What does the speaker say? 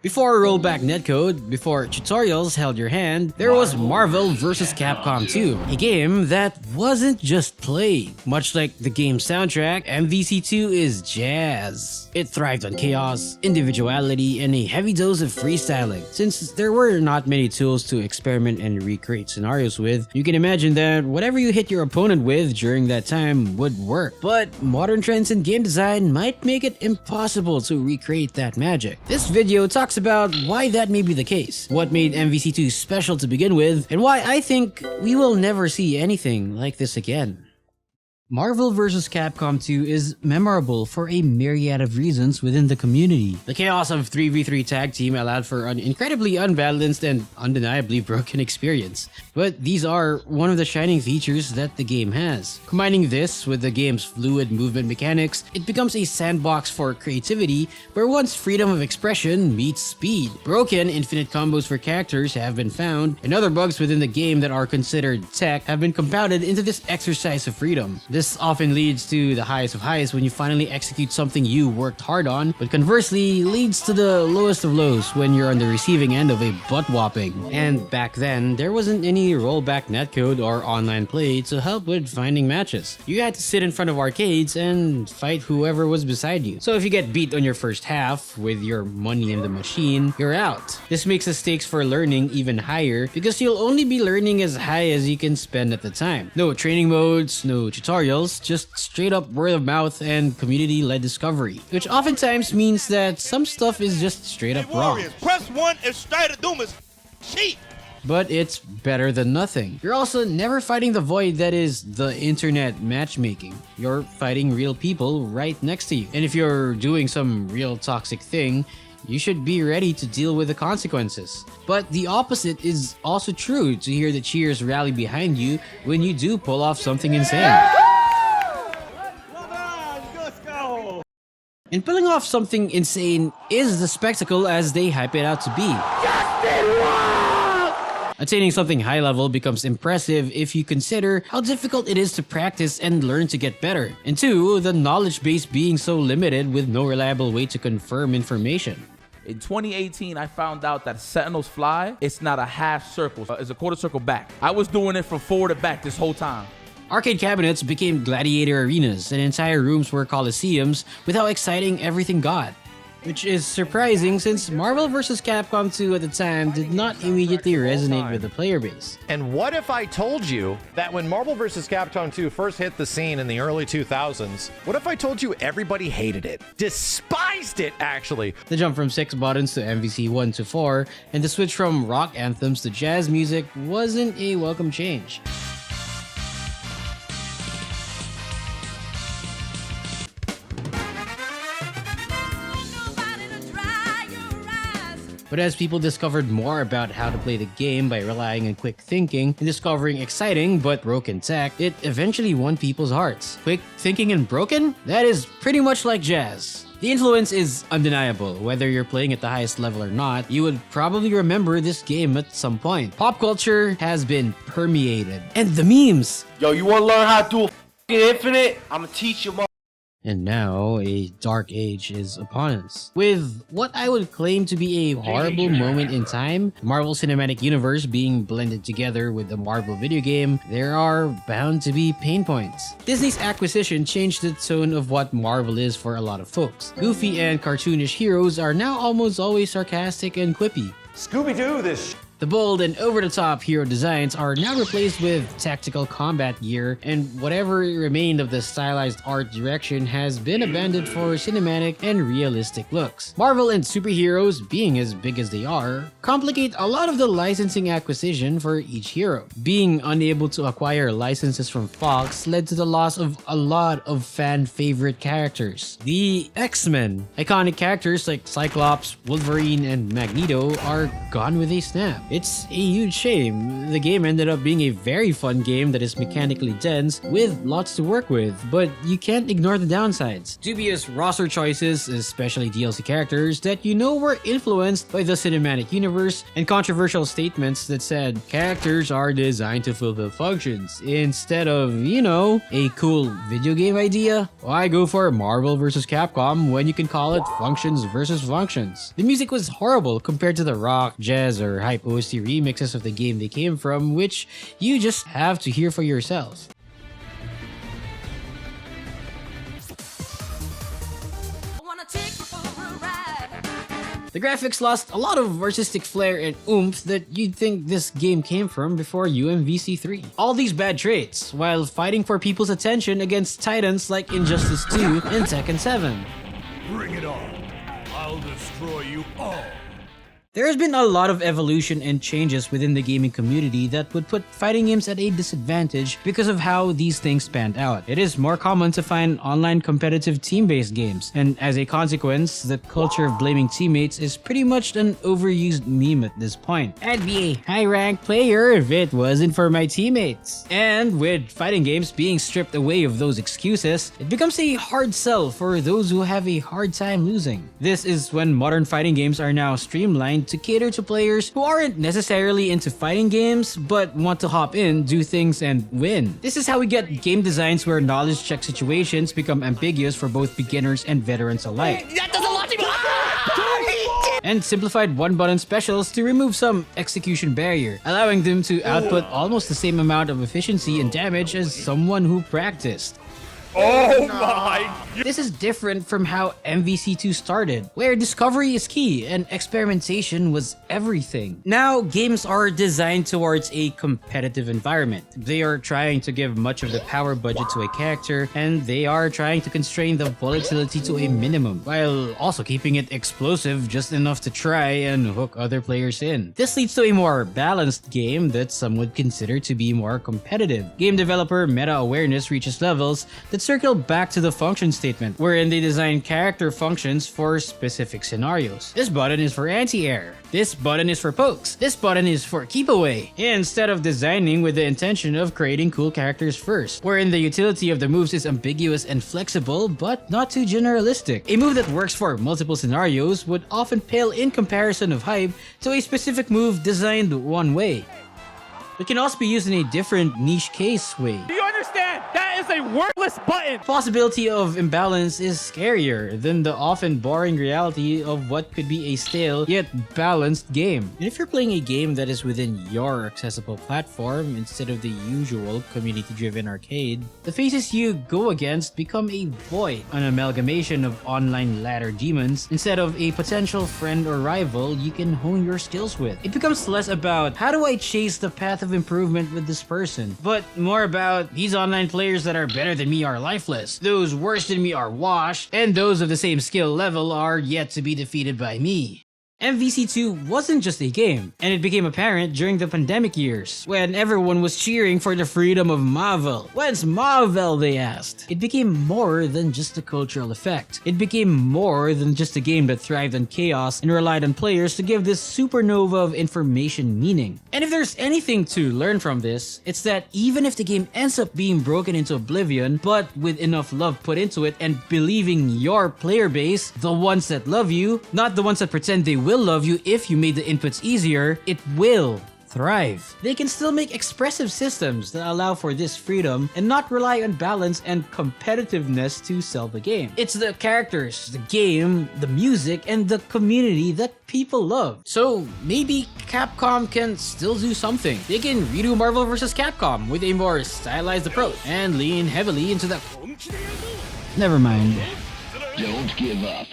Before rollback netcode, before tutorials held your hand, there was MAHVEL vs. CAPCOM 2, a game that wasn't just played. Much like the game's soundtrack, MVC2 is jazz. It thrived on chaos, individuality, and a heavy dose of freestyling. Since there were not many tools to experiment and recreate scenarios with, you can imagine that whatever you hit your opponent with during that time would work. But modern trends in game design might make it impossible to recreate that magic. This video talks about why that may be the case, what made MVC2 special to begin with, and why I think we will never see anything like this again. MAHVEL vs. CAPCOM 2 is memorable for a myriad of reasons within the community. The chaos of 3v3 tag team allowed for an incredibly unbalanced and undeniably broken experience. But these are one of the shining features that the game has. Combining this with the game's fluid movement mechanics, it becomes a sandbox for creativity where one's freedom of expression meets speed. Broken infinite combos for characters have been found, and other bugs within the game that are considered tech have been compounded into this exercise of freedom. This often leads to the highest of highs when you finally execute something you worked hard on, but conversely leads to the lowest of lows when you're on the receiving end of a butt-whopping. And back then, there wasn't any rollback netcode or online play to help with finding matches. You had to sit in front of arcades and fight whoever was beside you. So if you get beat on your first half with your money in the machine, you're out. This makes the stakes for learning even higher because you'll only be learning as high as you can spend at the time. No training modes, no tutorials, just straight up word of mouth and community-led discovery, which oftentimes means that some stuff is just straight up wrong. Press 1 and straight to doom is cheap. But it's better than nothing. You're also never fighting the void that is the internet matchmaking. You're fighting real people right next to you. And if you're doing some real toxic thing, you should be ready to deal with the consequences. But the opposite is also true to hear the cheers rally behind you when you do pull off something insane. And pulling off something insane is the spectacle as they hype it out to be. Attaining something high level becomes impressive if you consider how difficult it is to practice and learn to get better. And two, the knowledge base being so limited with no reliable way to confirm information. In 2018, I found out that Sentinels fly, it's not a half circle, it's a quarter circle back. I was doing it from forward to back this whole time. Arcade cabinets became gladiator arenas, and entire rooms were coliseums with how exciting everything got. Which is surprising since MAHVEL vs. CAPCOM 2 at the time did not immediately resonate with the player base. And what if I told you that when MAHVEL vs. CAPCOM 2 first hit the scene in the early 2000s, what if I told you everybody hated it? Despised it, actually. The jump from 6 buttons to MVC 1 to 4, and the switch from rock anthems to jazz music wasn't a welcome change. But as people discovered more about how to play the game by relying on quick thinking and discovering exciting but broken tech, it eventually won people's hearts. Quick thinking and broken? That is pretty much like jazz. The influence is undeniable. Whether you're playing at the highest level or not, you would probably remember this game at some point. Pop culture has been permeated. And the memes! Yo, you want to learn how to do a infinite? I'm going to teach you. And now, a dark age is upon us. With what I would claim to be a horrible moment in time, the Marvel Cinematic Universe being blended together with the Marvel video game, there are bound to be pain points. Disney's acquisition changed the tone of what Marvel is for a lot of folks. Goofy and cartoonish heroes are now almost always sarcastic and quippy. Scooby-Doo this. The bold and over-the-top hero designs are now replaced with tactical combat gear, and whatever remained of the stylized art direction has been abandoned for cinematic and realistic looks. Marvel and superheroes, being as big as they are, complicate a lot of the licensing acquisition for each hero. Being unable to acquire licenses from Fox led to the loss of a lot of fan-favorite characters. The X-Men, iconic characters like Cyclops, Wolverine, and Magneto are gone with a snap. It's a huge shame. The game ended up being a very fun game that is mechanically dense with lots to work with, but you can't ignore the downsides. Dubious roster choices, especially DLC characters that you know were influenced by the cinematic universe, and controversial statements that said characters are designed to fulfill functions instead of, you know, a cool video game idea. Why go for Marvel vs. Capcom when you can call it functions versus functions? The music was horrible compared to the rock, jazz, or hype OST remixes of the game they came from, which you just have to hear for yourself. The graphics lost a lot of artistic flair and oomph that you'd think this game came from before UMVC3. All these bad traits, while fighting for people's attention against titans like Injustice 2 and Tekken 7. Bring it on. I'll destroy you all. There has been a lot of evolution and changes within the gaming community that would put fighting games at a disadvantage because of how these things panned out. It is more common to find online competitive team-based games, and as a consequence, the culture of blaming teammates is pretty much an overused meme at this point. I'd be a high-ranked player if it wasn't for my teammates. And with fighting games being stripped away of those excuses, it becomes a hard sell for those who have a hard time losing. This is when modern fighting games are now streamlined to cater to players who aren't necessarily into fighting games but want to hop in, do things, and win. This is how we get game designs where knowledge check situations become ambiguous for both beginners and veterans alike. And simplified one-button specials to remove some execution barrier, allowing them to output almost the same amount of efficiency and damage as someone who practiced. Oh my! This is different from how MVC2 started, where discovery is key and experimentation was everything. Now, games are designed towards a competitive environment. They are trying to give much of the power budget to a character, and they are trying to constrain the volatility to a minimum, while also keeping it explosive just enough to try and hook other players in. This leads to a more balanced game that some would consider to be more competitive. Game developer meta-awareness reaches levels that circle back to the function statement, wherein they design character functions for specific scenarios. This button is for anti-air. This button is for pokes. This button is for keep away. Instead of designing with the intention of creating cool characters first, wherein the utility of the moves is ambiguous and flexible, but not too generalistic. A move that works for multiple scenarios would often pale in comparison of hype to a specific move designed one way. It can also be used in a different niche case way. Do you understand? That is a worthless button! The possibility of imbalance is scarier than the often boring reality of what could be a stale yet balanced game. And if you're playing a game that is within your accessible platform instead of the usual community-driven arcade, the faces you go against become a void, an amalgamation of online ladder demons instead of a potential friend or rival you can hone your skills with. It becomes less about how do I chase the path of improvement with this person, but more about these online players that are better than me are lifeless, those worse than me are washed, and those of the same skill level are yet to be defeated by me. MVC2 wasn't just a game, and it became apparent during the pandemic years, when everyone was cheering for the freedom of MAHVEL. When's MAHVEL, they asked. It became more than just a cultural effect. It became more than just a game that thrived on chaos and relied on players to give this supernova of information meaning. And if there's anything to learn from this, it's that even if the game ends up being broken into oblivion, but with enough love put into it and believing your player base, the ones that love you, not the ones that pretend they will love you if you made the inputs easier, it will thrive. They can still make expressive systems that allow for this freedom and not rely on balance and competitiveness to sell the game. It's the characters, the game, the music, and the community that people love. So maybe Capcom can still do something. They can redo Marvel vs. Capcom with a more stylized approach and lean heavily into the... Never mind. Don't give up.